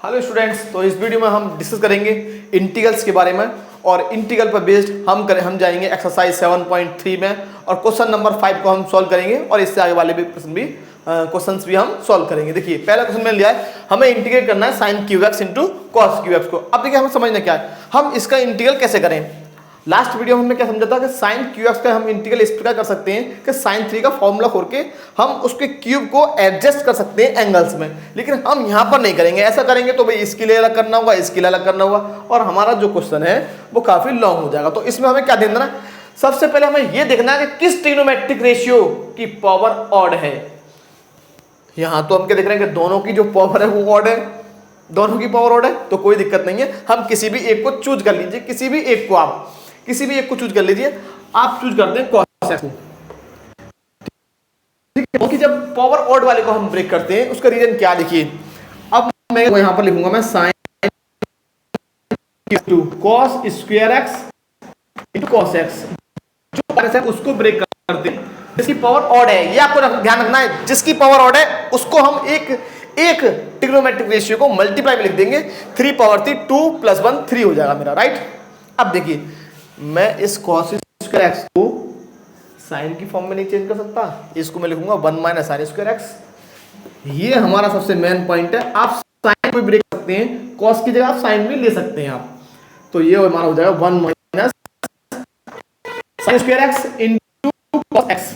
Hello students, तो इस video में हम डिस्कस करेंगे इंटीग्रल्स के बारे में और इंटीग्रल पर बेस्ड हम जाएंगे एक्सरसाइज 7.3 में और क्वेश्चन नंबर 5 को हम सॉल्व करेंगे और इससे आगे वाले भी प्रश्न भी क्वेश्चंस भी हम सॉल्व करेंगे। देखिए पहला क्वेश्चन मैंने लिया है, हमें इंटीग्रेट करना है sine cube X into cos cube X को। अब देखिए हमें समझना क्या है, हम इसका इंटीग्रल कैसे करें। लास्ट वीडियो में हमने क्या समझा था कि साइन क्यू एक्स का हम इंटीग्रल इस प्रकार कर सकते हैं कि साइन 3 का फॉर्मूला खोल के हम उसके क्यूब को एडजस्ट कर सकते हैं एंगल्स में, लेकिन हम यहाँ पर नहीं करेंगे। ऐसा करेंगे तो भाई इसके लिए अलग करना होगा, इसके लिए अलग करना होगा और हमारा जो क्वेश्चन है वो काफी लॉन्ग हो जाएगा। तो इसमें हमें क्या ध्यान देना है, सबसे पहले हमें यह देखना है कि किस ट्रिग्नोमेट्रिक रेशियो की पावर ऑड है। यहां तो हम क्या देख रहे हैं कि दोनों की जो पावर है वो ऑड है, दोनों की पावर ऑड है, तो कोई दिक्कत नहीं है। हम किसी भी एक को चूज कर लीजिए, किसी भी एक को आप किसी भी एक को चूज कर लीजिए। आप चूज करते हैं cos x को, क्योंकि जब पावर ऑड वाले को हम ब्रेक करते हैं उसका रीजन क्या देखिए। अब मैं यहां पर लिखूंगा मैं sin two cos square x into cos x, जो पावर है उसको ब्रेक करते हैं जिसकी पावर ऑड है। ये आपको ध्यान रखना है, जिसकी पावर ऑड है उसको हम एक ट्रिग्नोमेट्रिक रेशियो को मल्टीप्लाई में लिख देंगे। 3 पावर 3 2 प्लस 1 3 हो जाएगा मेरा, राइट। अब देखिए मैं इस cos स्क्वायर x को साइन की फॉर्म में नहीं चेंज कर सकता, इसको मैं लिखूंगा 1 माइनस साइन स्क्वायर x। ये हमारा सबसे मेन पॉइंट है। आप साइन को ब्रेक सकते हैं, cos की जगह आप साइन भी ले सकते हैं आप, तो ये हमारा हो जाएगा 1 minus sine square x into cos x।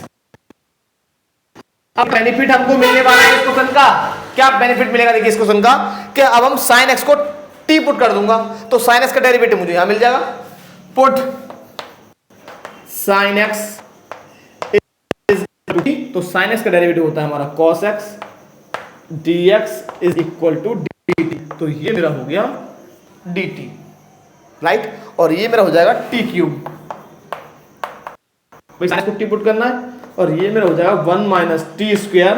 अब बेनिफिट हमको मिलने वाला है इस क्वेश्चन का। क्या बेनिफिट मिलेगा देखिए इस क्वेश्चन का, कि अब हम साइन x को t पुट कर दूंगा तो साइन x का डेरिवेटिव मुझे यहां मिल जाएगा। Put sine x is t, तो साइन x का डेरिवेटिव होता है हमारा cos x dx is equal to dt, तो ये मेरा हो गया dt, राइट। और ये मेरा हो जाएगा t क्यूब, भाई साइन को t पुट करना है, और ये मेरा हो जाएगा 1 minus T square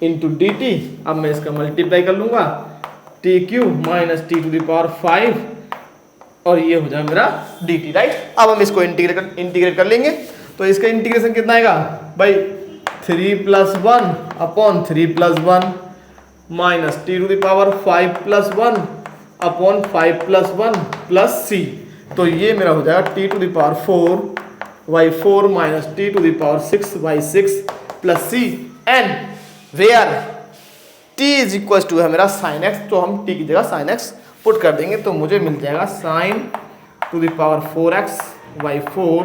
into D T. अब मैं इसका मल्टीप्लाई कर लूंगा, T cube minus T to the power 5 और ये हो जाएगा मेरा डी टी, राइट। अब हम इसको इंटीग्रेट कर लेंगे, तो इसका इंटीग्रेशन कितना आएगा भाई 3 plus 1 upon 3 plus 1 minus T to the power 5 plus 1 upon 5 plus 1 plus C, तो ये मेरा हो जाएगा T to the power 4 by 4 minus T to the power 6 by 6 plus C, and where T is equal to है मेरा sine x, तो हम T की जगह साइन एक्स पुट कर देंगे, तो मुझे मिल जाएगा sine to the power 4x by 4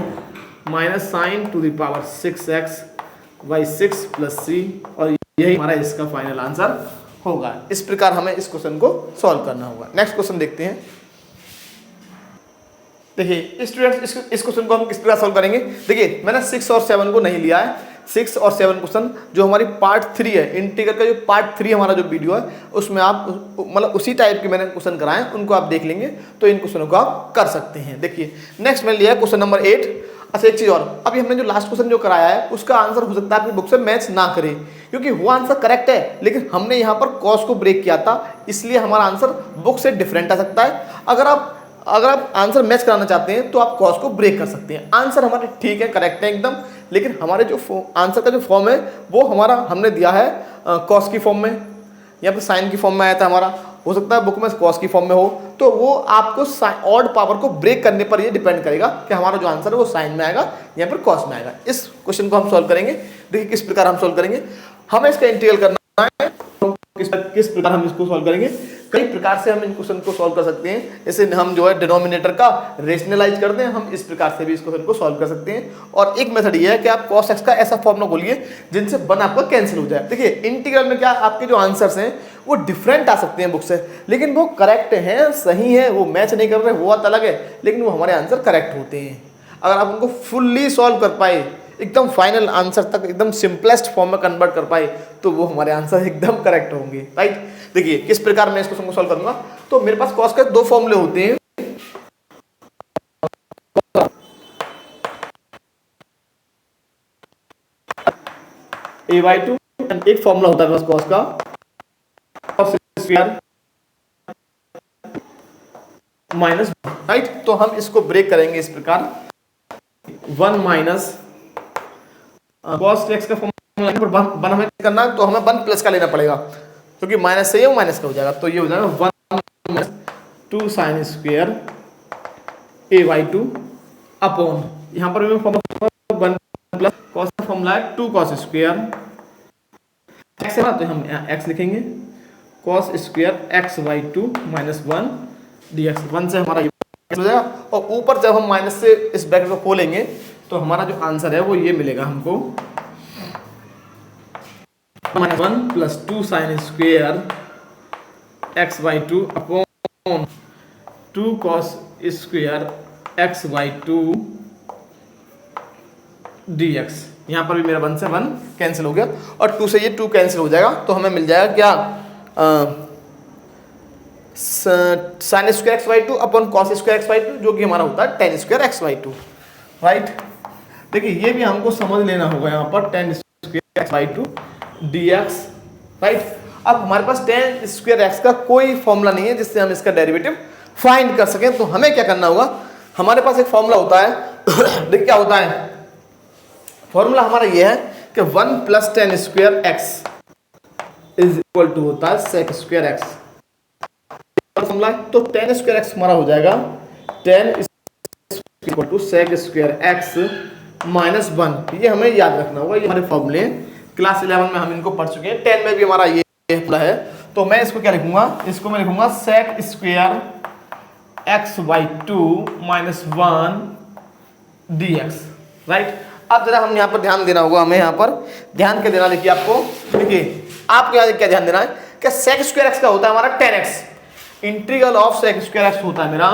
minus sine to the power 6x by 6 plus C, और यही हमारा इसका फाइनल आंसर होगा। इस प्रकार हमें इस क्वेश्चन को सॉल्व करना होगा। नेक्स्ट क्वेश्चन देखते हैं। देखिए स्टूडेंट्स इस क्वेश्चन को हम किस प्रकार सॉल्व करेंगे। देखिए मैंने 6 और 7 को नहीं लिया है, 6 और 7 क्वेश्चन जो हमारी पार्ट 3 है, इंटीग्रल का जो पार्ट 3 हमारा जो वीडियो है उसमें आप मतलब उसी टाइप के मैंने क्वेश्चन कराए, उनको आप देख लेंगे तो इन क्वेश्चनों को आप कर सकते हैं। देखिए नेक्स्ट मैंने लिया है क्वेश्चन नंबर 8। अच्छा एक चीज़ और, अभी हमने जो लास्ट क्वेश्चन जो कराया है उसका आंसर हो सकता है आपकी बुक से मैच ना करे, क्योंकि वो आंसर करेक्ट है लेकिन हमने यहाँ पर कॉस को ब्रेक किया था, इसलिए हमारा आंसर बुक से डिफरेंट आ सकता है। अगर आप आंसर मैच कराना चाहते हैं तो आप कॉस को ब्रेक कर सकते हैं। आंसर हमारे ठीक है, करेक्ट है एकदम, लेकिन हमारे जो आंसर का जो फॉर्म है वो हमारा हमने दिया है कॉस की फॉर्म में, या फिर साइन की फॉर्म में आया था हमारा, हो सकता है बुक में कॉस की फॉर्म में हो, तो वो आपको ऑड पावर को ब्रेक करने पर ये डिपेंड करेगा कि हमारा जो आंसर है वो साइन में आएगा या फिर कॉस में आएगा। इस क्वेश्चन को हम सॉल्व करेंगे। देखिए किस प्रकार हम सॉल्व करेंगे, हमें इसका इंटीग्रल करना है, तो किस प्रकार हम इसको सॉल्व करेंगे। कई प्रकार से हम इन क्वेश्चन को सॉल्व कर सकते हैं, जैसे हम जो है डिनोमिनेटर का रेशनलाइज करते हैं, हम इस प्रकार से भी इस क्वेश्चन को सॉल्व कर सकते हैं। और एक मेथड ये है कि आप cos x का ऐसा फॉर्मूला बोलिए जिनसे 1 आपका कैंसिल हो जाए। देखिए इंटीग्रल में क्या आपके जो आंसर्स हैं वो डिफरेंट आ सकते हैं बुक से, लेकिन वो करेक्ट हैं, सही है, वो मैच नहीं कर रहे वो बात अलग है, लेकिन वो हमारे आंसर करेक्ट होते हैं। अगर आप उनको फुल्ली सॉल्व कर पाए, एकदम फाइनल आंसर तक एकदम सिंपलेस्ट फॉर्म में कन्वर्ट कर पाए, तो वो हमारे आंसर एकदम करेक्ट होंगे, राइट। देखिए किस प्रकार मैं इसको सॉल्व करूंगा, तो मेरे पास कॉस के 2 फॉर्मूले होते हैं, a/2, एक फॉर्मूला होता है कॉस का cos स्क्वायर माइनस, राइट। तो हम इसको ब्रेक करेंगे इस प्रकार, 1 माइनस cos x का फॉर्मूला पर 1 हमें करना है, तो हमें 1 प्लस का लेना पड़ेगा, क्योंकि माइनस से ये माइनस का हो जाएगा, तो ये हो जाएगा 1 minus 2 sine square A by 2 upon, यहाँ पर भी फॉर्मूला 1 प्लस कॉस का फॉर्मूला है 2 कॉस स्क्वायर एक्स है ना, तो हम एक्स लिखेंगे cos square X by 2 minus 1 D x. 1 से हमारा ये हो जाएगा, और ऊपर जब हम माइनस से इस ब्रैकेट को खोलेंगे तो हमारा जो आंसर है वो ये मिलेगा हमको, minus 1 plus 2 sign square X by 2 upon 2 cos square X by 2 D x. यहाँ पर भी मेरा 1 से 1 कैंसिल हो गया और 2 से ये 2 कैंसिल हो जाएगा, तो हमें मिल जाएगा क्या, sign square X by 2 upon cos square X by 2, जो कि हमारा होता है ten square X by 2, right. देखिए ये भी हमको समझ लेना होगा, यहाँ पर ten square X by 2 D X, right. अब हमारे पास टेन स्क्वायर एक्स का कोई फॉर्मूला नहीं है जिससे हम इसका डेरिवेटिव फाइंड कर सकें, तो हमें क्या करना होगा, हमारे पास एक फॉर्मूला होता है देखिए क्या होता है, फॉर्मूला हमारा ये है कि 1 plus tan square X is equal to होता है सेक स्क्वायर एक्स, फॉर्मूला है। तो टेन स्क्वायर एक्स हमारा हो जाएगा 10 equal to sec square x minus 1, ये हमें याद रखना होगा, ये हमारे फॉर्मूले क्लास 11 में हम इनको पढ़ चुके हैं, 10 में भी हमारा ये फॉर्मूला है। तो मैं इसको क्या लिखूंगा, इसको मैं लिखूंगा sec square X by 2 minus 1 D X, right. अब जरा हम यहाँ पर ध्यान देना होगा, हमें यहाँ पर ध्यान क्या देना, देखिए आपको, देखिए आपको यहाँ क्या ध्यान देना है कि सेक स्क्वायर एक्स का होता है हमारा 10x, integral of sec square X होता है मेरा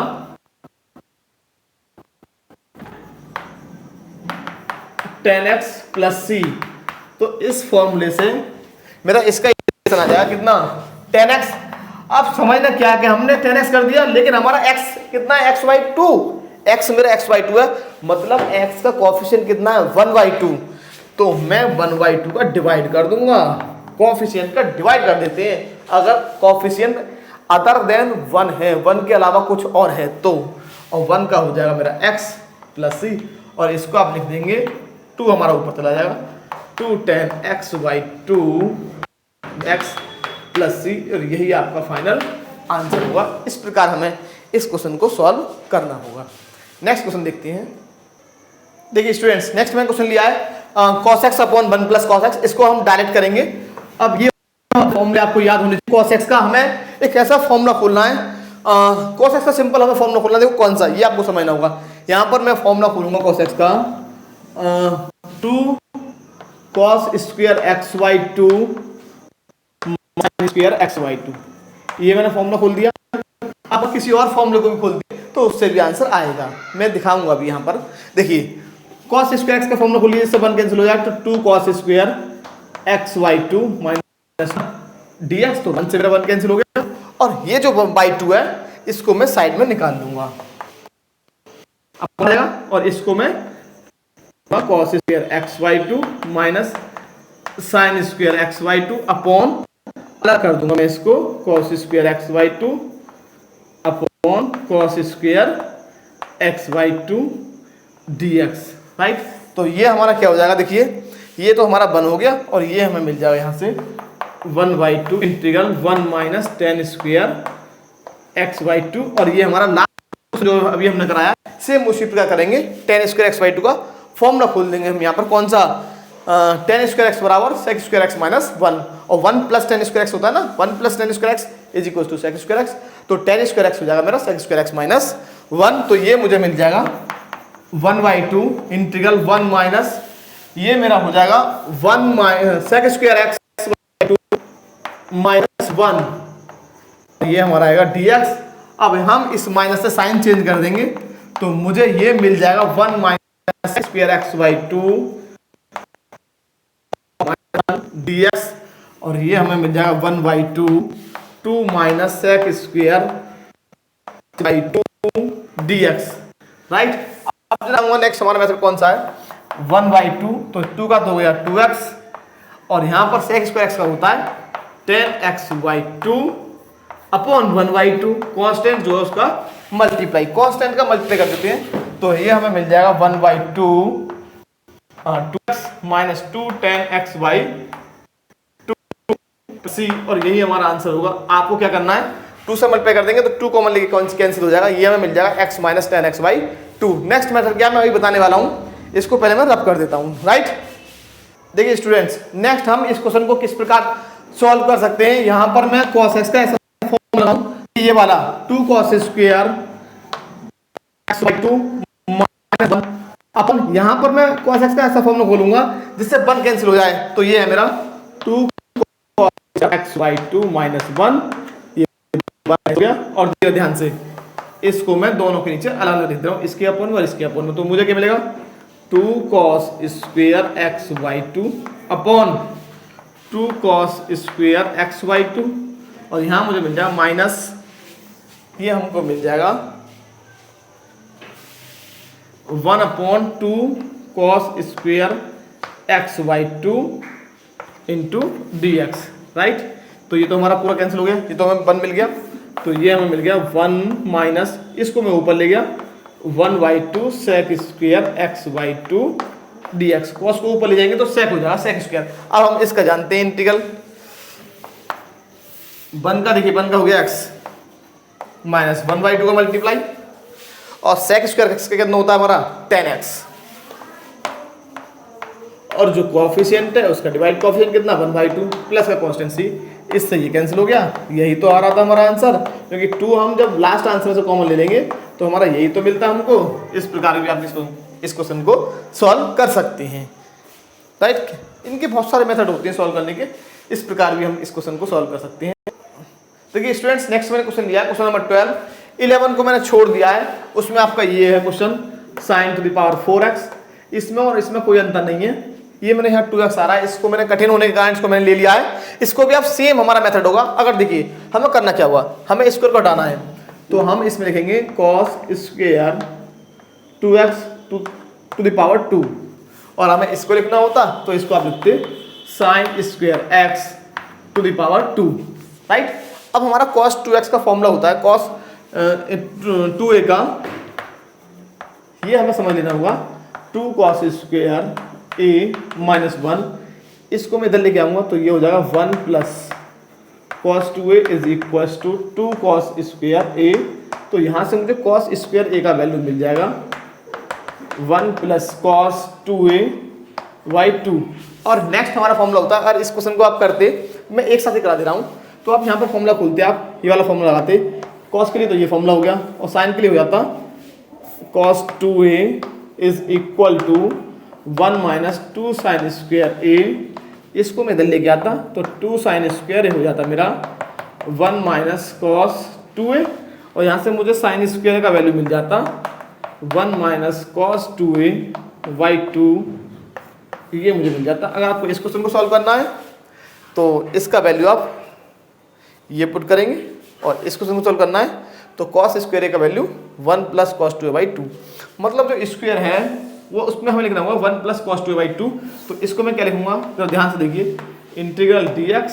10x प्लस सी, तो इस फॉर्मूले से मेरा इसका इक्वेशन आ जाएगा कितना 10x। अब समझना क्या है कि हमने 10x कर दिया, लेकिन हमारा x कितना है, x बाई 2, x मेरा x बाई 2 है, मतलब x का कोफिशिएंट कितना है 1 बाई 2, तो मैं 1 बाई 2 का डिवाइड कर दूंगा, कोफिशिएंट का डिवाइड कर देते हैं, अगर कोफिशिएंट अदर देन 1 है, 1 के अलावा कुछ और है तो, और 1 का हो जाएगा मेरा x प्लस सी, और इसको आप लिख देंगे 2 हमारा ऊपर चला जाएगा 2 10 x by 2 x plus C, और यही आपका फाइनल आंसर होगा। इस प्रकार हमें इस क्वेश्चन को सॉल्व करना होगा। नेक्स्ट क्वेश्चन देखते हैं। देखिए स्टूडेंट्स, नेक्स्ट में क्वेश्चन लिया है cos x upon 1 plus cos x, इसको हम डायरेक्ट करेंगे। अब ये फॉर्मूला आपको याद होने चाहिए, cos x का हमें एक ऐसा फॉर्मूला खोलना है, cos x का सिंपल हमें फॉर्मूला खोलना है, देखो कौन सा, ये आपको समझना होगा। यहाँ पर मैं फॉर्मूला खोलूंगा cos x का 2 cos square X by 2 minus square X by 2, ये मैंने फॉर्मूला खोल दिया। आप किसी और फॉर्मूले को भी खोल दिए तो उससे भी आंसर आएगा, मैं दिखाऊंगा अभी। यहाँ पर देखिए cos स्क्वायर एक्स का फॉर्मूला खोलिए, इससे 1 कैंसिल हो जाएगा, तो 2 cos square X by 2 minus D x, तो 1 से मेरा 1 कैंसिल हो गया, और ये जो बाई 2 है इसको मैं साइड में निकाल दूंगा, और इसको मैं cos square X by 2 minus sine square X by 2 upon, अलग कर दूंगा मैं इसको, cos square X by 2 upon cos square X by 2 D X, right. तो ये हमारा क्या हो जाएगा, देखिए ये तो हमारा 1 हो गया, और ये हमें मिल जाएगा यहाँ से 1 by 2 integral 1 minus 10 square X by 2, और ये हमारा लास्ट जो अभी हमने कराया सेम उसी प्रकार करेंगे। 10 स्क्वायर एक्स बाई 2 का फॉर्मूला खोल देंगे हम यहाँ पर, कौन सा, 10 स्क्वायर एक्स बराबर सेक स्क्वायर एक्स माइनस 1, और 1 प्लस 10 स्क्वायर एक्स होता है ना, 1 plus 10 square X is equal to sec square X, तो 10 स्क्वायर एक्स हो जाएगा मेरा सेक स्क्वायर एक्स माइनस 1, तो ये मुझे मिल जाएगा 1 बाई 2 इंटीग्रल 1 माइनस, ये मेरा हो जाएगा 1 sec square X by 2 minus 1, ये हमारा आएगा डी एक्स। अब हम इस माइनस से साइन चेंज कर देंगे, तो मुझे ये मिल जाएगा 1 minus square X by 2 D X, और ये हमें मिल जाएगा 1 by 2 minus sec square by 2 D X, right. अब जरा नेक्स्ट हमारा मेथड कौन सा है, 1 बाई 2, तो 2 का तो हो गया 2x, और यहाँ पर सेक स्क्वायर एक्स का होता है 10x by 2 upon 1 by 2, constant जो है उसका मल्टीप्लाई, कॉन्स्टेंट का मल्टीप्लाई कर देते हैं, तो ये हमें मिल जाएगा 1 by 2 2x minus 2 10x by 2 सी, और यही हमारा आंसर होगा। आपको क्या करना है, 2 से मल्टीप्लाई कर देंगे तो 2 कॉमन लेके कैंसिल हो जाएगा, ये हमें मिल जाएगा x minus 10x/2। Next method क्या मैं अभी बताने वाला हूँ, इसको पहले मैं रब कर देता हूँ, राइट। देखिए स्टूडेंट्स, नेक्स्ट हम इस क्वेश्चन को किस प्रकार सॉल्व कर सकते हैं। यहाँ पर मैं cos x का ऐसा फॉर्मूला लगाऊं, ये वाला 2 cos स्क्वायर x/2 माइनस 1 अपन, यहाँ पर मैं cos x का ऐसा फॉर्मूला खोलूंगा जिससे 1 कैंसिल हो जाए, तो ये है मेरा 2 cos x/2 माइनस 1, ये 1 हो गया। और ध्यान से इसको मैं दोनों के नीचे अलग अलग लिख रहा हूँ, इसके अपन और इसके अपन में, तो मुझे क्या मिलेगा 2 cos square x/2 upon 2 cos square x/2, और यहाँ मुझे मिल जाएगा माइनस, ये हमको मिल जाएगा 1/2 cos square x/2 into dx, right. तो ये तो हमारा पूरा कैंसिल हो गया, ये तो हमें 1 मिल गया, तो ये हमें मिल गया 1 माइनस, इसको मैं ऊपर ले गया 1/2 sec square x/2 dx, cos को ऊपर ले जाएंगे तो sec हो जाएगा sec स्क्वायर। अब हम इसका जानते हैं इंटीग्रल 1 का, देखिए 1 का हो गया x माइनस 1/2 का मल्टीप्लाई, और sec स्क्वायर x का कितना होता है हमारा 10x, और जो कोएफिशिएंट है उसका डिवाइड कोएफिशिएंट कितना 1/2 प्लस का कांस्टेंट c, इससे ये कैंसिल हो गया, यही तो आ रहा था हमारा आंसर, क्योंकि 2 हम जब लास्ट आंसर से कॉमन ले लेंगे तो हमारा यही तो मिलता है हमको। इस प्रकार भी आप इस क्वेश्चन को सॉल्व कर सकते हैं, राइट। इनके बहुत सारे मेथड होते हैं सॉल्व करने के, इस प्रकार भी हम इस क्वेश्चन को सॉल्व कर सकते हैं। देखिए स्टूडेंट्स, नेक्स्ट मैंने क्वेश्चन लिया है, क्वेश्चन नंबर 12। 11 को मैंने छोड़ दिया है, उसमें आपका ये है question sin to the power 4x, इसमें और इसमें कोई अंतर नहीं है, ये मैंने यहाँ 2x आ रहा है, इसको मैंने कठिन होने के कारण इसको मैंने ले लिया है। इसको भी आप सेम हमारा मेथड होगा। अगर देखिए हमें करना क्या हुआ, हमें स्क्वायर को हटाना है, तो हम इसमें लिखेंगे cos square 2x to the power 2, और हमें इसको लिखना होता तो इसको आप लिखते sin square x to the power 2, right. अब हमारा cos 2x का फॉर्मूला होता है cos 2a का, ये हमें समझ लेना होगा 2 cos स्क्वायर a माइनस 1, इसको मैं इधर लेके आऊंगा तो ये हो जाएगा 1 plus cos 2a is equal to 2 cos square a, तो यहाँ से मुझे cos स्क्वायर a का वैल्यू मिल जाएगा 1 प्लस cos 2a/2। और नेक्स्ट हमारा फॉर्मूला होता है, अगर इस क्वेश्चन को आप करते, मैं एक साथ ही करा दे रहा हूँ, तो आप यहाँ पर फॉर्मूला खोलते, आप ये वाला फॉर्मूला लगाते, cos के लिए तो ये फॉर्मूला हो गया, और sin के लिए हो जाता cos 2a is equal to 1 minus 2 sin square a, इसको मैं इधर लेके आता तो 2 sin स्क्वायर हो जाता मेरा 1 माइनस cos 2a, और यहाँ से मुझे sin स्क्वायर का वैल्यू मिल जाता 1 माइनस cos 2a/2, ये मुझे मिल जाता। अगर आपको इस क्वेश्चन को सॉल्व करना है तो इसका वैल्यू आप ये पुट करेंगे, और इस क्वेश्चन को सॉल्व करना है तो cos स्क्वायर a का वैल्यू 1 प्लस cos 2a/2, मतलब जो स्क्वायर है वो उसमें हमें लिखना होगा 1 प्लस cos 2a/2, तो इसको मैं क्या लिखूंगा, तो ध्यान से देखिए इंटीग्रल dx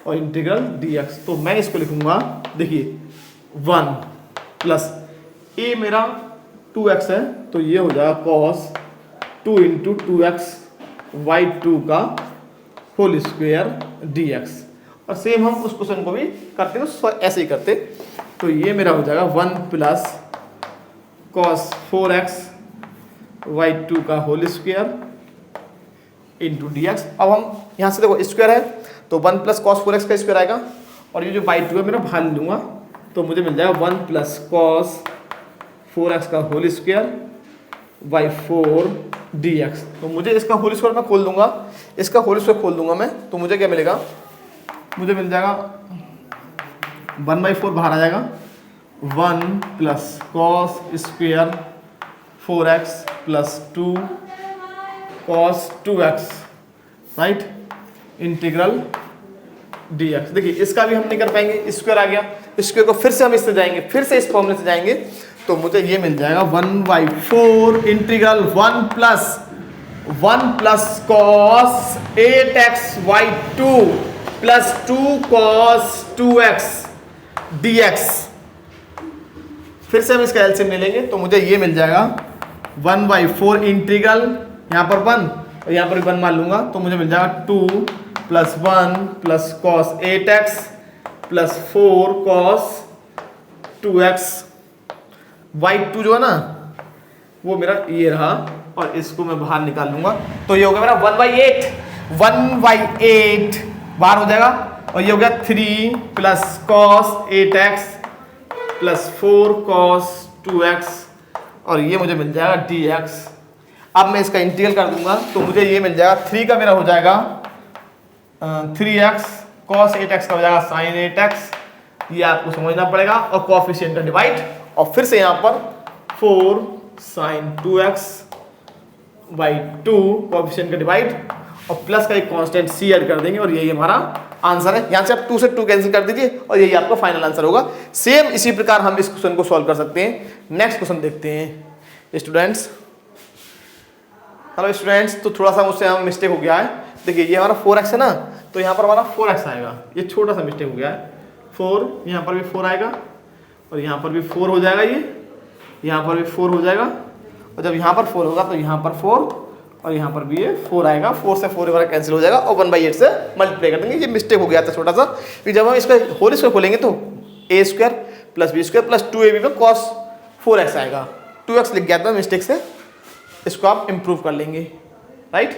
और इंटीग्रल dx, तो मैं इसको लिखूंगा, देखिए 1 प्लस a मेरा 2x है, तो ये हो जाएगा cos 2 इंटू 2x/2 का होल स्क्वायर dx, और सेम हम उस क्वेश्चन को भी करते तो ऐसे ही करते, तो ये मेरा हो जाएगा 1 प्लस cos 4x/2 का होल स्क्वायर इंटू dx। अब हम यहाँ से देखो स्क्वायर है तो 1 प्लस cos 4x का स्क्वायर आएगा, और ये जो बाई 2 है मेरा बाहर लूँगा तो मुझे मिल जाएगा 1 प्लस cos 4x का होल स्क्वायर/4 dx। तो मुझे इसका होल स्क्वायर मैं खोल दूंगा, इसका होल स्क्वायर खोल दूंगा मैं, तो मुझे क्या मिलेगा, मुझे मिल जाएगा 1/4 बाहर आ जाएगा, 1 plus cos square 4x plus 2 cos 2x, right, integral dx। देखिए इसका भी हम नहीं कर पाएंगे, स्क्वायर आ गया, स्क्वायर को फिर से हम इससे जाएंगे, फिर से इस फॉर्मूले से जाएंगे, तो मुझे ये मिल जाएगा 1/4 integral 1 plus cos 8x/2 plus 2 cos 2x dx। फिर से हम इसका एलसीएम ले लेंगे तो मुझे ये मिल जाएगा 1/4 इंटीग्रल, यहाँ पर 1 और यहाँ पर 1 मान लूंगा, तो मुझे मिल जाएगा 2 plus 1 plus cos 8x plus 4 cos 2x। y2 जो है ना वो मेरा ये रहा और इसको मैं बाहर निकाल लूंगा तो ये हो गया मेरा 1/8 बाहर हो जाएगा और ये हो गया 3 plus cos 8x plus 4 cos 2x और ये मुझे मिल जाएगा dx। अब मैं इसका इंटीग्रल कर दूंगा तो मुझे ये मिल जाएगा 3 का मेरा हो जाएगा 3x cos 8x का हो जाएगा sin 8x। ये आपको समझना पड़ेगा और कोएफिशिएंट का डिवाइड और फिर से यहाँ पर 4 sin 2x by 2 कोएफिशिएंट का डिवाइड और प्लस का एक कांस्टेंट c ऐड कर देंगे और यही हमारा आंसर है। यहाँ से आप 2 से 2 कैंसिल कर दीजिए और यही आपका फाइनल आंसर होगा। सेम इसी प्रकार हम इस क्वेश्चन को सॉल्व कर सकते हैं। नेक्स्ट क्वेश्चन देखते हैं स्टूडेंट्स। हेलो स्टूडेंट्स, तो थोड़ा सा मुझसे यहाँ मिस्टेक हो गया है। देखिए ये हमारा 4x है ना, तो यहाँ पर हमारा 4x आएगा। ये छोटा सा मिस्टेक हो गया है। 4 यहाँ पर भी 4 आएगा और यहाँ पर भी 4 हो जाएगा, ये यहाँ पर भी 4 हो जाएगा और जब यहाँ पर 4 होगा तो यहाँ पर 4 और यहाँ पर भी ये 4 आएगा। 4 से 4 वगैरह कैंसिल हो जाएगा और 1/8 से मल्टीप्लाई कर देंगे। ये मिस्टेक हो गया था छोटा सा, कि जब हम इसका होल स्क्वायर खोलेंगे तो a² plus b² plus 2ab में cos 4x आएगा। 2x लिख गया था मिस्टेक से, इसको आप इम्प्रूव कर लेंगे। राइट,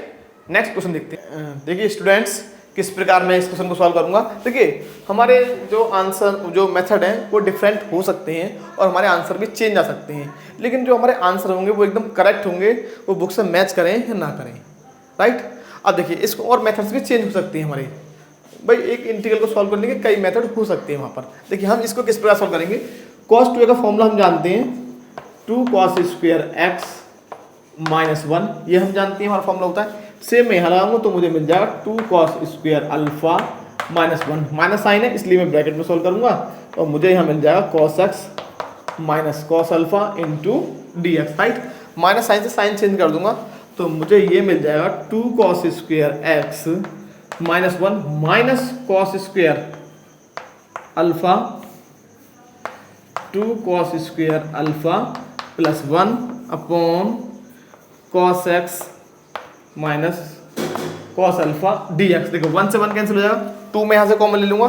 नेक्स्ट क्वेश्चन देखते हैं। देखिए स्टूडेंट्स, किस प्रकार मैं इस क्वेश्चन को सॉल्व करूंगा। देखिए हमारे जो आंसर जो मेथड हैं वो डिफरेंट हो सकते हैं और हमारे आंसर भी चेंज आ सकते हैं, लेकिन जो हमारे आंसर होंगे वो एकदम करेक्ट होंगे, वो बुक से मैच करें या ना करें। राइट, अब देखिए इसको और मेथड्स भी चेंज हो सकते हैं हमारे। भाई एक इंटीग्रल को सॉल्व करने के कई मेथड हो सकते हैं वहाँ पर। देखिए हम इसको किस प्रकार सॉल्व करेंगे। cos 2a का फॉर्मूला हम जानते हैं, 2 cos स्क्वायर x माइनस 1, ये हम जानते हैं हमारा फॉर्मूला होता है। सेम मैं यहाँ लगाऊंगा तो मुझे मिल जाएगा 2 cos square alpha minus 1, minus sine है इसलिए मैं ब्रैकेट में सॉल्व करूंगा और मुझे यहाँ मिल जाएगा cos x minus cos alpha into dx। Right, minus sine से साइन चेंज कर दूंगा तो मुझे ये मिल जाएगा 2 cos square x minus 1 minus cos square alpha 2 cos square alpha plus 1 upon cos x minus cos alpha dx। देखो 1 से 1 कैंसिल हो जाएगा, 2 मैं यहाँ से कॉमन ले लूँगा।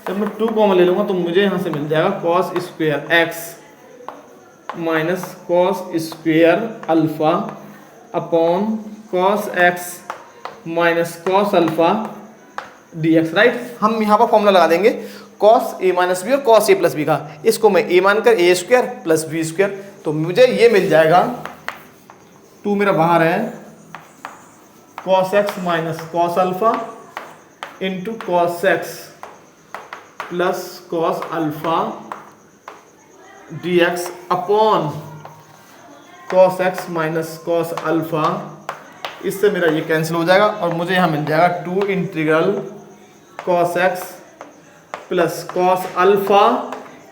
जब मैं 2 कॉमन ले लूँगा तो मुझे यहाँ से मिल जाएगा cos square x minus cos square alpha upon cos x minus cos alpha dx। Right, हम यहाँ पर फॉर्मूला लगा देंगे cos a माइनस बी और cos a प्लस बी का। इसको मैं a मानकर a square plus B square, तो मुझे ये मिल जाएगा 2 मेरा बाहर है cos x minus cos alpha into cos x plus cos alpha dx upon cos x minus cos alpha. इससे मेरा ये कैंसिल हो जाएगा और मुझे यहाँ मिल जाएगा 2 integral cos x plus cos alpha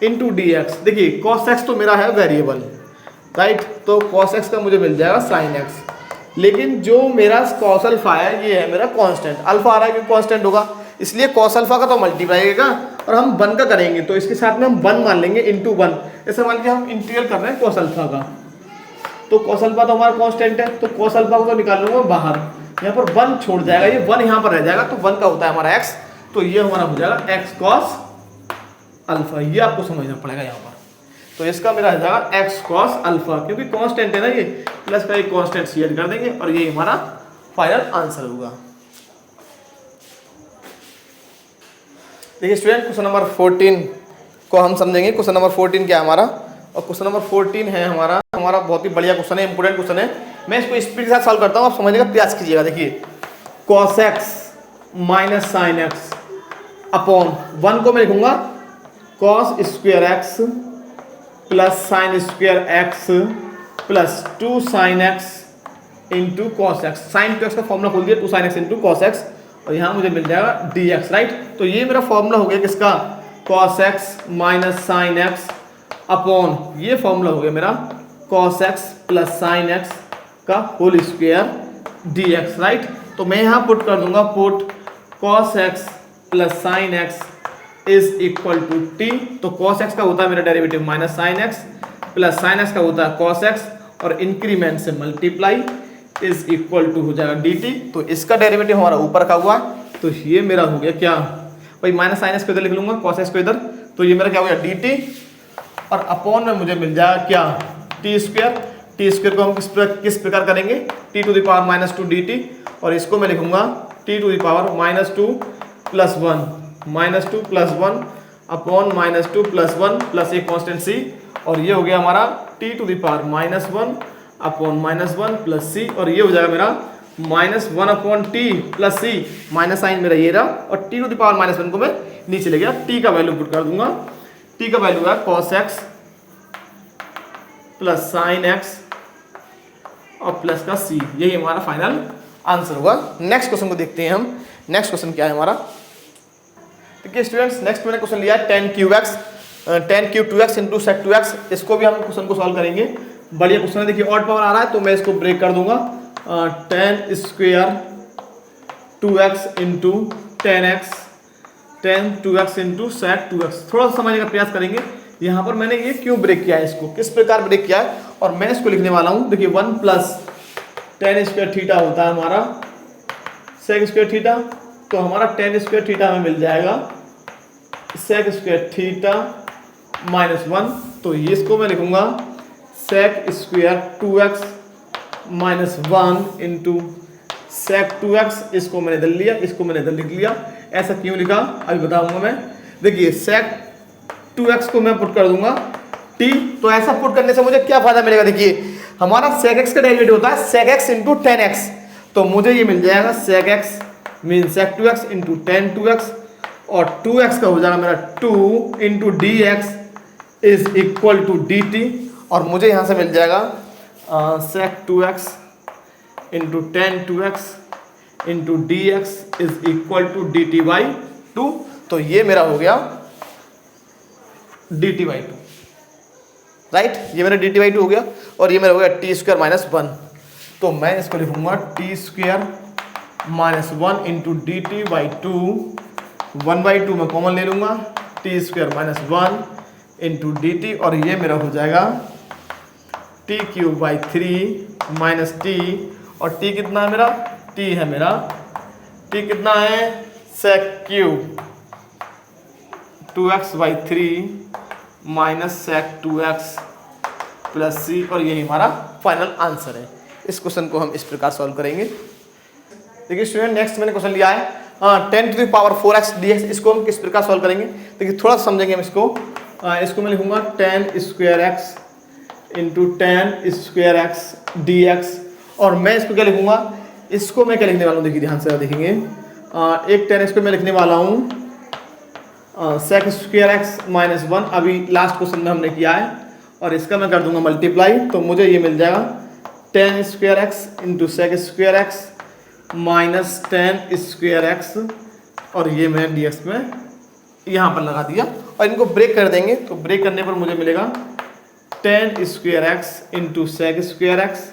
into dx। देखिए cos x तो मेरा है वेरिएबल, राइट, तो cos x का मुझे मिल जाएगा sin x, लेकिन जो मेरा cos अल्फा है ये है मेरा कांस्टेंट। अल्फा आ रहा है क्योंकि कांस्टेंट होगा, इसलिए cos अल्फा का तो मल्टीप्लाई आएगा और हम 1 का करेंगे तो इसके साथ में हम 1 मान लेंगे इंटू 1। ऐसे मान लीजिए हम इंटीग्रल कर रहे हैं cos अल्फा का, तो cos अल्फा तो हमारा कांस्टेंट है, तो cos अल्फा को तो निकाल लूंगा बाहर। यहाँ पर 1 छोड़ जाएगा, ये 1 यहाँ पर रह जाएगा, तो 1 का होता है हमारा x, तो ये हमारा हो जाएगा x cos अल्फा। ये आपको समझना पड़ेगा यहाँ पर। तो इसका मेरा हो जाएगा x cos अल्फा, क्योंकि कांस्टेंट है ना ये, प्लस का एक कांस्टेंट सी ऐड कर देंगे और ये हमारा फाइनल आंसर होगा। देखिए स्टूडेंट, क्वेश्चन नंबर 14 को हम समझेंगे। क्वेश्चन नंबर 14 क्या है हमारा, और क्वेश्चन नंबर 14 है हमारा बहुत ही बढ़िया क्वेश्चन है, इंपोर्टेंट क्वेश्चन है। मैं इसको स्पीड के साथ सॉल्व करता हूँ, आप समझने का प्रयास कीजिएगा। देखिए cos x minus sine x upon 1 को मैं लिखूंगा cos square x plus sine square x plus 2 sine x into cos X. Sine two X का फॉर्मूला खोल दिया, 2 sine x into cos x, और यहाँ मुझे मिल जाएगा dx। राइट, तो ये मेरा फॉर्मूला हो गया किसका, cos x minus sine x upon ये फॉर्मूला हो गया मेरा cos x plus sine x का होल स्क्वायर dx। राइट, तो मैं यहाँ पुट कर दूंगा, put cos x plus sine x is equal to t। तो cos x का होता है मेरा derivative minus sine x, plus sine x का होता है cos x, और इंक्रीमेंट से मल्टीप्लाई इज इक्वल टू हो जाएगा dt। तो इसका डेरिवेटिव हमारा ऊपर रखा हुआ है, तो ये मेरा हो गया क्या भाई, माइनस साइन एक्स को इधर लिख लूंगा, कॉस एक्स को इधर, तो ये मेरा क्या हो गया डी टी, और अपॉन में मुझे मिल जाएगा क्या टी स्क्वायर। टी स्क्वायर को हम किस प्रकार करेंगे, T to the power minus two D T, और इसको मैं लिखूंगा T to the power minus two plus one upon minus two plus one plus एक कॉन्स्टेंट सी, और ये हो गया हमारा T to the power minus one upon minus one plus C, और ये हो जाएगा मेरा minus one upon T plus C, minus sine मेरा ये रहा, और T to the power minus one को मैं नीचे ले गया, टी का वैल्यू पुट कर दूंगा, टी का वैल्यू है cos x plus sine x और प्लस का सी, यही हमारा फाइनल आंसर होगा। नेक्स्ट क्वेश्चन को देखते हैं हम। नेक्स्ट क्वेश्चन क्या है हमारा, देखिए स्टूडेंट्स, नेक्स्ट मैंने क्वेश्चन लिया है tan cube x, tan cube two x into sec two x, इसको भी हम क्वेश्चन को सॉल्व करेंगे। बढ़िया क्वेश्चन है, देखिए ऑड पावर आ रहा है तो मैं इसको ब्रेक कर दूंगा, tan square two x into tan x, tan two x into sec two x. थोड़ा सा समझने का प्रयास करेंगे, यहाँ पर मैंने ये क्यों ब्रेक किया है, इसको किस प्रकार ब्रेक किया है, और मैं इसको लिखने वाला हूँ। देखिए one plus tan square theta होता है हमारा सेक स्क्वायर थीटा, तो हमारा टेन स्क्वायर थीटा में मिल जाएगा sec square theta minus one, तो ये इसको मैं लिखूंगा sec square two x minus one into sec two x, इसको मैंने इधर लिया, इसको मैंने इधर लिख लिया। ऐसा क्यों लिखा अभी बताऊंगा मैं। देखिए सेक टू एक्स को मैं पुट कर दूंगा टी, तो ऐसा पुट करने से मुझे क्या फायदा मिलेगा, देखिए हमारा सेक एक्स का डेरिवेटिव होता है sec X into tan X, तो मुझे ये मिल जाएगा sec X mean sec two x into tan two X, और टू एक्स का हो जाएगा मेरा two into D x is equal to D T, और मुझे यहाँ से मिल जाएगा sec two x into tan two x into D x is equal to D T by two, तो ये मेरा हो गया D T by to, right, ये मेरा डी टी बाई टू हो गया, और ये मेरा हो गया टी स्क्वायर माइनस वन, तो मैं इसको लिखूंगा T square minus one into D T by two, one by two मैं कॉमन ले लूंगा, T square minus one into D T, और ये मेरा हो जाएगा T cube by three minus T, और टी कितना है मेरा, टी है मेरा, टी कितना है sec cube two X by three minus sec two X plus C, और यही हमारा फाइनल आंसर है। इस क्वेश्चन को हम इस प्रकार सॉल्व करेंगे। देखिए स्टूडेंट, नेक्स्ट मैंने क्वेश्चन लिया है tan to the power four x d x, इसको हम किस प्रकार सॉल्व करेंगे, देखिए थोड़ा समझेंगे हम इसको। इसको मैं लिखूंगा ten square x into ten square x d X, और मैं इसको क्या लिखूंगा, इसको मैं क्या लिखने वाला हूँ, देखिए ध्यान से देखेंगे, एक टेन एक्स को मैं लिखने वाला हूँ sec square x minus one, अभी लास्ट क्वेश्चन में हमने किया है, और इसका मैं कर दूंगा मल्टीप्लाई, तो मुझे ये मिल जाएगा tan square x into sec square x minus tan square x, और ये मैं डी एक्स में यहाँ पर लगा दिया, और इनको ब्रेक कर देंगे, तो ब्रेक करने पर मुझे मिलेगा tan square x into sec square x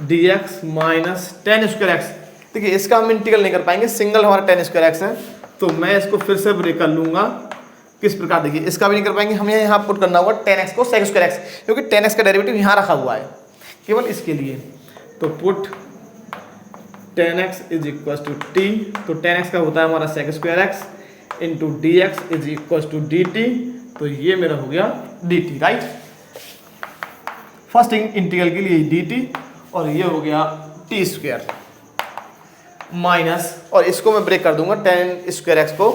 d x minus tan square x. देखिए इसका हम इंटीग्रल नहीं कर पाएंगे, सिंगल हमारा टेन स्क्वायर एक्स है, तो मैं इसको फिर से ब्रेक कर लूंगा किस प्रकार, देखिए इसका भी नहीं कर पाएंगे, हमें यहाँ पुट करना होगा टेन एक्स को सेक स्क्वायर एक्स, क्योंकि टेन एक्स का डेरिवेटिव यहाँ रखा हुआ है केवल इसके लिए, तो put tan x is equal to t, तो टेन एक्स का होता है हमारा sec square x into D x is equal to D t, तो ये मेरा हो गया D t, right, first integral के लिए डी टी, और ये हो गया टी स्क्वायर माइनस, और इसको मैं ब्रेक कर दूंगा टेन स्क्वायर एक्स को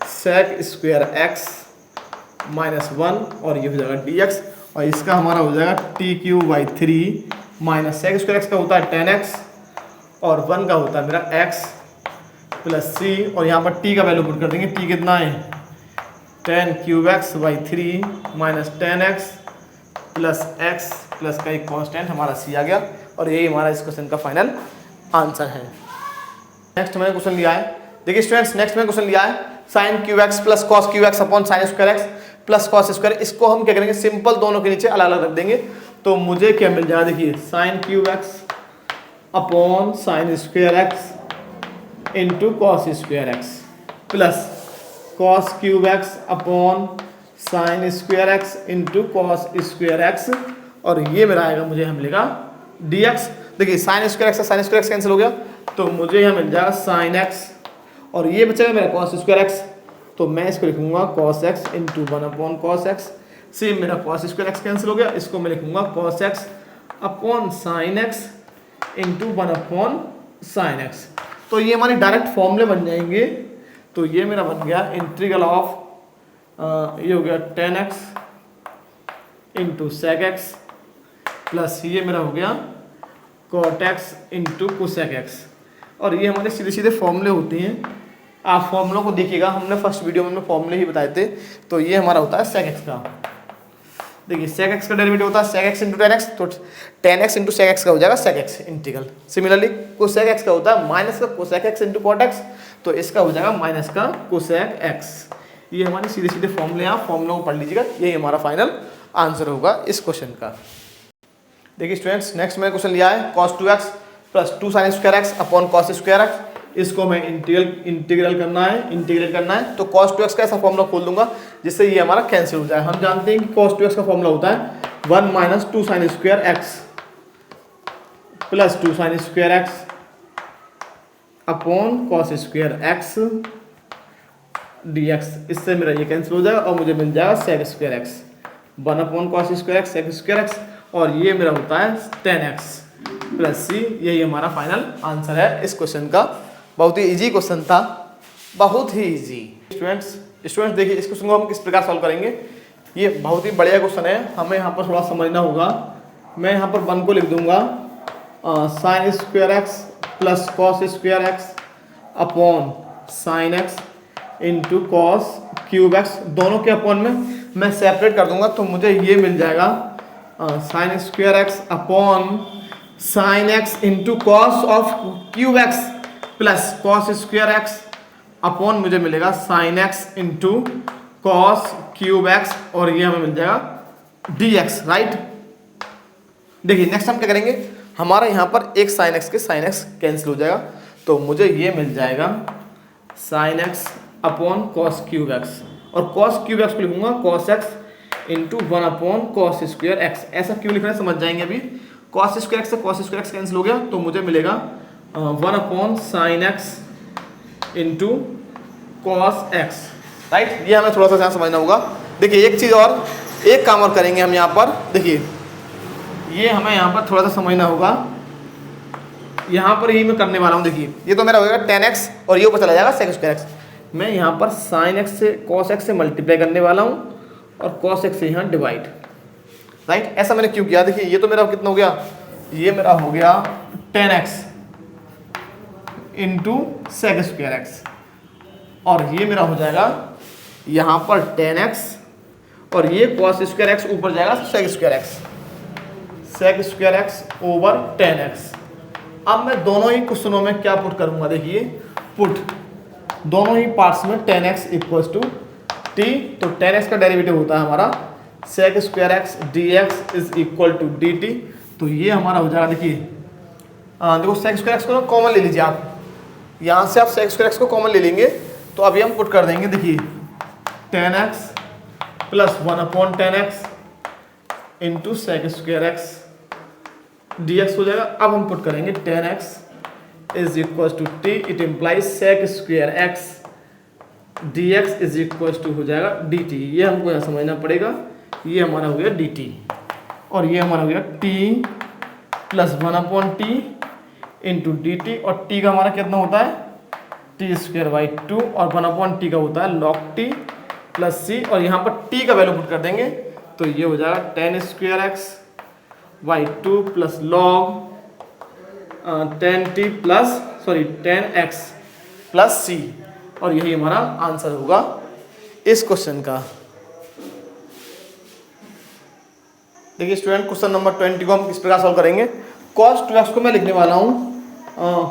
sec square x minus one, और ये हो जाएगा डी एक्स, और इसका हमारा हो जाएगा t cube by three minus sec square x का होता है टेन एक्स, और वन का होता है मेरा एक्स प्लस सी, और यहाँ पर टी का वैल्यू पुट कर देंगे, टी कितना है tan cube x by three minus tan x plus का एक कांस्टेंट हमारा सी आ गया, और यही हमारा इस क्वेश्चन का फाइनल आंसर है। नेक्स्ट मैंने क्वेश्चन लिया है, देखिए स्टूडेंट्स, नेक्स्ट मैंने क्वेश्चन लिया है sine cube x plus cos cube x upon sine square x plus cos square, इसको हम क्या करेंगे, सिंपल दोनों के नीचे अलग अलग रख देंगे, तो मुझे क्या मिल जाएगा, देखिए sine cube x upon sine square x into cos square x plus cos cube x upon sine square x into cos square x, और ये मेरा आएगा, मुझे यहाँ मिलेगा डी एक्स। देखिए साइन स्क्वायर एक्स कैंसिल हो गया, तो मुझे यहाँ मिल जाएगा साइन एक्स, और ये बचेगा मेरा कॉस स्क्वायर एक्स, तो मैं इसको लिखूंगा cos x into 1 upon cos x. Same मेरा कॉस स्क्वायर एक्स कैंसिल हो गया, इसको मैं लिखूंगा cos x upon sine x into 1 upon sine x. तो ये हमारे डायरेक्ट फॉर्मूले बन जाएंगे। तो ये मेरा बन गया इंटीग्रल ऑफ ये हो गया tan x into sec x plus ये मेरा हो गया cot x into cosec x. और ये हमारे सीधे सीधे फॉर्मूले होते हैं, आप फॉर्मूलों को देखिएगा, हमने फर्स्ट वीडियो में फॉर्मूले ही बताए थे। तो ये हमारा होता है सेक एक्स का, देखिए सेक एक्स का डेरिवेटिव होता है sec X into tan X, तो tan X into sec X का हो जाएगा sec X integral. Similarly cosec X का होता है माइनस का cosec X into cot X, तो इसका हो जाएगा माइनस का कोसेक एक्स। ये हमारे सीधे सीधे फॉर्मूले, आप फॉर्मूलों को पढ़ लीजिएगा, यही हमारा फाइनल आंसर होगा इस क्वेश्चन का। देखिए स्टूडेंट्स, नेक्स्ट मैंने क्वेश्चन लिया है cos 2x plus 2 sin square x upon cos square x. इसको मैं इंटीग्रल करना है। तो cos 2x का ऐसा फॉर्मूला खोल दूंगा जिससे ये हमारा कैंसिल हो जाए। हम जानते हैं कि cos 2x का फॉर्मूला होता है 1 minus 2 sin square x plus 2 sin square x upon cos square x dx। इससे मेरा ये कैंसिल हो जाएगा और मुझे मिल जाएगा sec square x 1 upon cos square x sec square x, और ये मेरा होता है tan x प्लस सी। यही हमारा फाइनल आंसर है इस क्वेश्चन का। बहुत ही इजी क्वेश्चन था, बहुत ही इजी। स्टूडेंट्स देखिए इस क्वेश्चन को हम किस प्रकार सॉल्व करेंगे। ये बहुत ही बढ़िया क्वेश्चन है, हमें यहाँ पर थोड़ा समझना होगा। मैं यहाँ पर 1 को लिख दूंगा sign square x plus cos square x upon sine x into cos cube x. दोनों के अपॉन में मैं सेपरेट कर दूंगा, तो मुझे ये मिल जाएगा sign square x upon sine x into cos of cube x plus cos square x upon मुझे मिलेगा sine x into cos cube x, और ये हमें मिल जाएगा dx, राइट। देखिए नेक्स्ट हम क्या करेंगे, हमारा यहाँ पर एक साइन एक्स के साइन एक्स कैंसिल हो जाएगा, तो मुझे ये मिल जाएगा sine x upon cos cube x, और कॉस क्यूब एक्स को लिखूंगा cos x into 1 upon cos square x. ऐसा क्यों लिख रहे हैं समझ जाएंगे अभी। कॉस स्क्वायर एक्स से कॉस स्क्वायर एक्स कैंसिल हो गया, तो मुझे मिलेगा 1 upon sine x into cos x, right. ये हमें थोड़ा सा ध्यान समझना होगा। देखिए एक चीज़ और, एक काम और करेंगे हम यहाँ पर। देखिए ये हमें यहाँ पर थोड़ा सा समझना होगा, यहाँ पर ही मैं करने वाला हूँ। देखिए ये तो मेरा होगा tan x और ये ऊपर चला जाएगा sec स्क्वायर एक्स। मैं यहाँ पर साइन एक्स से कॉस एक्स से मल्टीप्लाई करने वाला हूँ और कॉस एक्स से यहाँ डिवाइड, राइट। ऐसा मैंने क्यों किया, देखिए ये तो मेरा कितना हो गया, ये मेरा हो गया tan x into sec square x, और ये मेरा हो जाएगा यहाँ पर tan x और ये cos स्क्वायर एक्स ऊपर जाएगा sec square x over tan x। अब मैं दोनों ही क्वेश्चनों में क्या पुट करूंगा, देखिए पुट दोनों ही पार्ट्स में tan x equals to t। तो tan x का डेरिवेटिव होता है हमारा sec square x dx is equal to dt। तो ये हमारा हो जाएगा, देखिए देखो सेक स्क्वायर एक्स को कॉमन ले लीजिए आप, यहाँ से आप सेक स्क्वायर एक्स को कॉमन ले लेंगे, तो अभी हम पुट कर देंगे। देखिए tan x plus 1 upon tan x into sec square x dx हो जाएगा। अब हम पुट करेंगे tan x is equal to t, it implies sec square x dx is equal to हो जाएगा dt। ये हमको यहाँ समझना पड़ेगा, ये हमारा हो गया dt और ये हमारा हो गया t plus 1 upon T into D T, और t का हमारा कितना होता है टी स्क्वायर बाई 2 और 1 अपॉन टी का होता है log t प्लस c, और यहाँ पर t का वैल्यू पुट कर देंगे, तो ये हो जाएगा tan square X by 2 plus log tan x plus c, और यही हमारा आंसर होगा इस क्वेश्चन का। देखिए स्टूडेंट क्वेश्चन नंबर 20 को हम इस प्रकार सॉल्व करेंगे। cos 2x को मैं लिखने वाला हूँ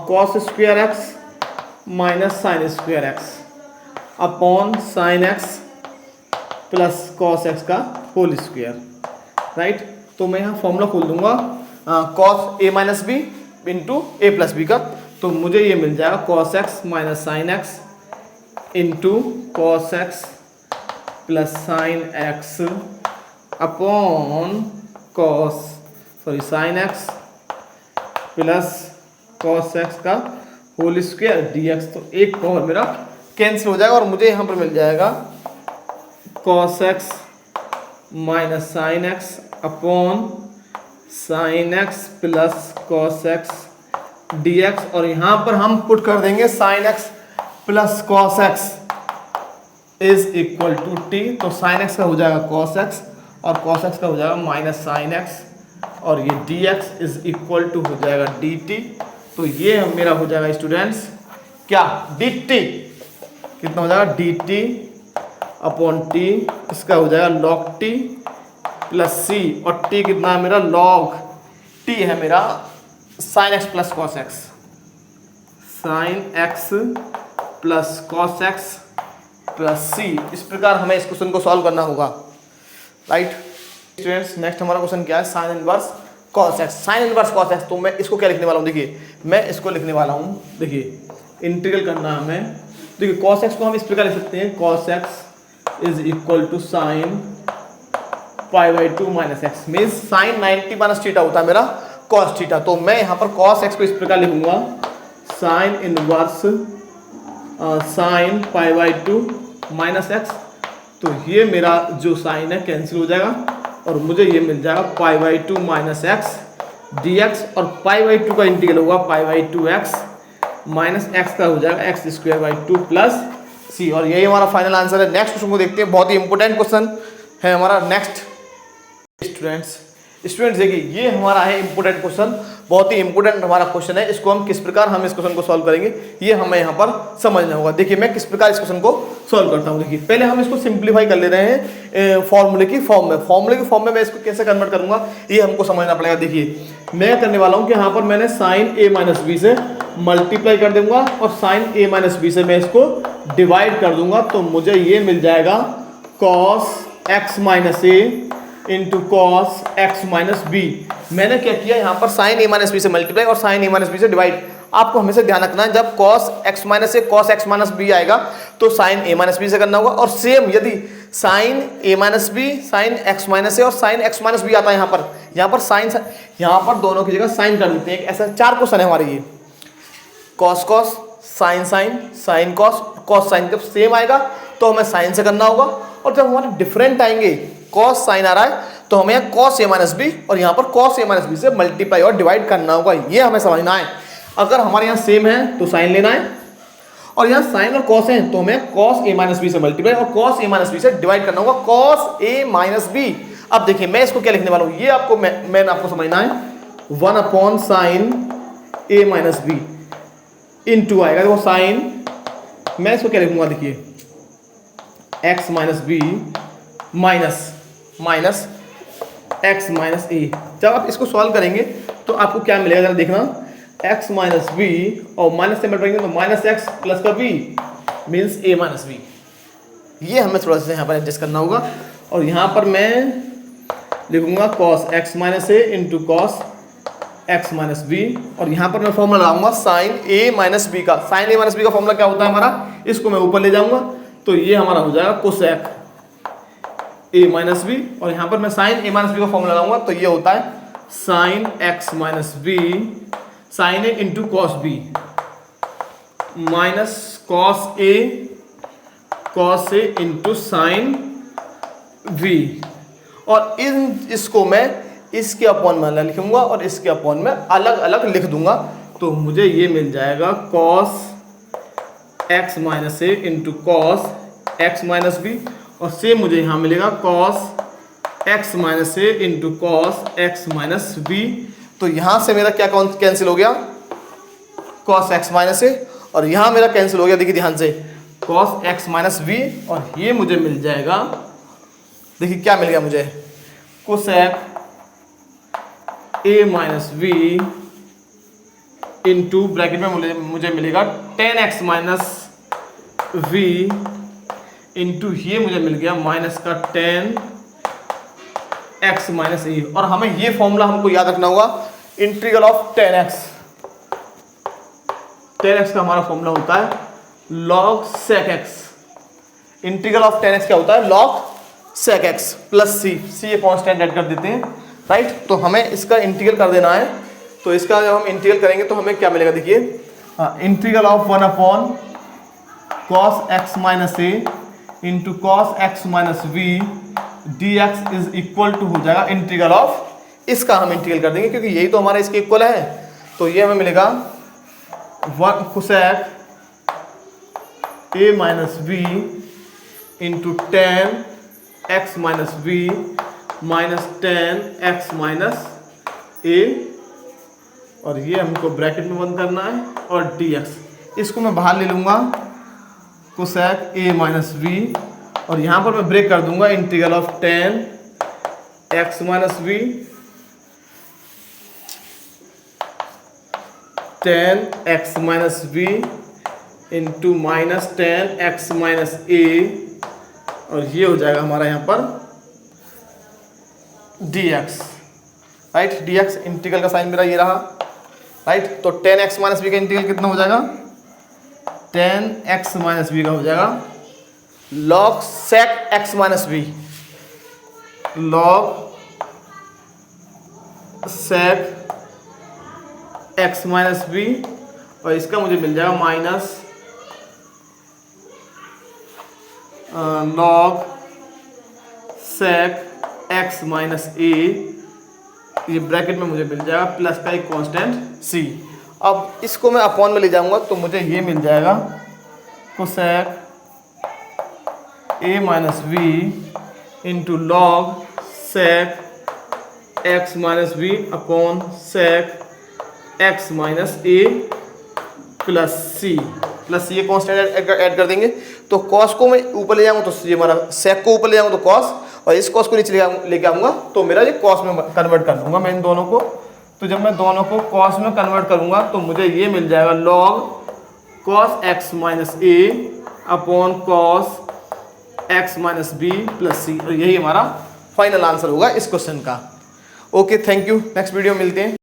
cos square x minus sine square x upon sine x plus cos x का होल स्क्वायर, राइट। तो मैं यहाँ फॉर्मूला खोल दूंगा cos a minus B into a plus B का, तो मुझे ये मिल जाएगा cos x minus sine x into cos x plus sine x upon sine x plus cos x का होल स्क्वायर dx, तो एक पावर मेरा कैंसिल हो जाएगा और मुझे यहाँ पर मिल जाएगा cos x minus sine x upon sine x plus cos x dx, और यहाँ पर हम पुट कर देंगे sine x plus cos x is equal to t, तो साइन एक्स का हो जाएगा कॉस एक्स और कॉस एक्स का हो जाएगा माइनस साइन एक्स, और ये dx इज इक्वल टू हो जाएगा dt। तो ये मेरा हो जाएगा स्टूडेंट्स क्या, dt कितना हो जाएगा dt अपॉन t, इसका हो जाएगा log t प्लस c, और t कितना है मेरा log t है मेरा sign x plus cos X, sign x plus cos x plus c। इस प्रकार हमें इस क्वेश्चन को सॉल्व करना होगा, राइट स्टूडेंट्स। नेक्स्ट हमारा क्वेश्चन क्या है, sine inverse cos X. Sine inverse cos x, तो मैं इसको क्या लिखने वाला हूँ, देखिए मैं इसको लिखने वाला हूँ, देखिए इंटीग्रल करना है हमें। देखिए कॉस एक्स को हम इस प्रकार लिख सकते हैं, cos x is equal to sine pi by 2 minus x, means sine 90 minus theta होता है मेरा कॉस थीटा। तो मैं यहाँ पर कॉस एक्स को इस प्रकार लिखूंगा, sine inverse sine pi by 2 minus x, तो ये मेरा जो साइन है कैंसिल हो जाएगा और मुझे ये मिल जाएगा पाई by 2 minus x d X, और पाई बाई 2 का इंटीग्रल होगा पाई बाई 2 एक्स माइनस एक्स का हो जाएगा x square by 2 plus C, और यही हमारा फाइनल आंसर है। नेक्स्ट क्वेश्चन को देखते हैं, बहुत ही इंपॉर्टेंट क्वेश्चन है हमारा नेक्स्ट। स्टूडेंट्स देखिए ये हमारा है इंपॉर्टेंट क्वेश्चन, बहुत ही इंपॉर्टेंट हमारा क्वेश्चन है। इसको हम किस प्रकार हम इस क्वेश्चन को सॉल्व करेंगे ये हमें यहाँ पर समझना होगा। देखिए मैं किस प्रकार इस क्वेश्चन को सॉल्व करता हूँ। देखिए पहले हम इसको सिंप्लीफाई कर ले रहे हैं फॉर्मूले की फॉर्म में। फॉर्मूले की फॉर्म में मैं इसको कैसे कन्वर्ट करूंगा ये हमको समझना पड़ेगा। देखिए मैं करने वाला हूँ कि यहाँ पर मैंने साइन ए माइनस बी से मल्टीप्लाई कर दूंगा और साइन ए माइनस बी से मैं इसको डिवाइड कर दूंगा, तो मुझे ये मिल जाएगा कॉस एक्स माइनस ए into cos x minus B. मैंने क्या किया यहाँ पर साइन ए माइनस बी से मल्टीप्लाई और साइन ए माइनस बी से डिवाइड। आपको हमेशा ध्यान रखना है जब cos x minus A cos x minus B आएगा तो साइन ए माइनस बी से करना होगा, और सेम यदि sine A minus B sine X minus A और साइन एक्स माइनस बी आता है यहाँ पर साइन यहाँ पर दोनों की जगह साइन कर देते हैं। ऐसा 4 क्वेश्चन है हमारे ये, cos cos sine sine sine cos cos sine. जब सेम आएगा तो हमें साइन से करना होगा, और जब हमारे डिफरेंट आएंगे कॉस साइन आ रहा है तो हमें यहाँ कॉस ए माइनस बी और यहाँ पर कॉस ए माइनस बी से मल्टीप्लाई और डिवाइड करना होगा, ये हमें समझना है। अगर हमारे यहाँ सेम है तो साइन लेना है, और यहाँ साइन और कॉस है तो हमें कॉस ए माइनस बी से मल्टीप्लाई और कॉस ए माइनस बी से डिवाइड करना होगा कॉस ए माइनस बी। अब देखिए मैं इसको क्या लिखने वाला हूँ, ये आपको मैंने आपको समझना है 1 upon sine A minus B into आएगा देखो साइन, मैं इसको क्या लिखूंगा देखिए X minus B minus minus X minus A. जब आप इसको सॉल्व करेंगे तो आपको क्या मिलेगा जरा देखना, एक्स माइनस बी और माइनस से मल्टीप्लाई तो माइनस एक्स प्लस का बी मीन्स ए माइनस बी। ये हमें थोड़ा सा यहाँ पर एडजस्ट करना होगा, और यहाँ पर मैं लिखूंगा कॉस एक्स माइनस ए into cos x minus B, और यहाँ पर मैं फॉर्मूला लगाऊंगा साइन ए माइनस बी का। साइन ए माइनस बी का फॉर्मूला क्या होता है हमारा, इसको मैं ऊपर ले जाऊंगा तो ये हमारा हो जाएगा कोसेक ए माइनस बी, और यहाँ पर मैं साइन ए माइनस बी का फॉर्मूला लगाऊंगा तो ये होता है sine X minus B sine A into cos B minus cos A into sine B, और इसको मैं इसके अपॉन में अलग लिखूंगा और इसके अपॉन में अलग अलग लिख दूंगा, तो मुझे ये मिल जाएगा कॉस एक्स माइनस ए into cos x minus B, और सेम मुझे यहाँ मिलेगा कॉस एक्स माइनस ए into cos x minus B. तो यहाँ से मेरा क्या कैंसिल हो गया, कॉस एक्स माइनस ए, और यहाँ मेरा कैंसिल हो गया देखिए ध्यान से कॉस एक्स माइनस बी, और ये मुझे मिल जाएगा देखिए क्या मिल गया मुझे कोसेक ए माइनस बी इंटू ब्रैकेट में मुझे मिलेगा 10x माइनस वी इंटू ये मुझे मिल गया माइनस का 10x माइनस ए, और हमें ये फॉर्मूला हमको याद रखना होगा इंटीग्रल ऑफ 10x। 10x का हमारा फॉर्मूला होता है log sec x। Integral of 10x क्या होता है, log sec x plus c ये कांस्टेंट ऐड कर देते हैं, राइट। तो हमें इसका इंटीग्रल कर देना है, तो इसका जब हम इंटीग्रल करेंगे तो हमें क्या मिलेगा देखिए integral of 1 upon cos x minus A into cos x minus b d x is equal to हो जाएगा इंटीग्रल ऑफ, इसका हम इंटीग्रल कर देंगे क्योंकि यही तो हमारा इसके इक्वल है। तो ये हमें मिलेगा 1 cosec A minus we into tan X minus V minus tan X minus A, और ये हमको ब्रैकेट में बंद करना है, और डी एक्स इसको मैं बाहर ले लूँगा कोसेक ए माइनस वी, और यहाँ पर मैं ब्रेक कर दूंगा integral of tan X minus V tan X minus we into minus tan X minus A, और ये हो जाएगा हमारा यहाँ पर D X, right. D X integral का साइन मेरा ये रहा, राइट। तो टेन एक्स माइनस वी का इंटीग्रल कितना हो जाएगा, टेन एक्स माइनस वी का हो जाएगा log sec x minus V, log sec x minus V, और इसका मुझे मिल जाएगा minus log sec x minus A, ये ब्रैकेट में मुझे मिल जाएगा प्लस का एक कांस्टेंट सी। अब इसको मैं अपॉन में ले जाऊंगा तो मुझे ये मिल जाएगा cosec A minus we into log sec x minus b upon sec x minus a plus c, plus ये कॉन्स्टेंट ऐड कर देंगे। तो कॉस को मैं ऊपर ले जाऊंगा तो ये हमारा सेक को ऊपर ले जाऊंगा तो कॉस, और इस कॉस को नीचे लेके आऊँगा तो मेरा ये कॉस में कन्वर्ट कर दूंगा मैं इन दोनों को। तो जब मैं दोनों को कॉस में कन्वर्ट करूंगा तो मुझे ये मिल जाएगा log cos x minus A upon cos x minus B plus C, और यही हमारा फाइनल आंसर होगा इस क्वेश्चन का। Okay, thank you. Next video मिलते हैं।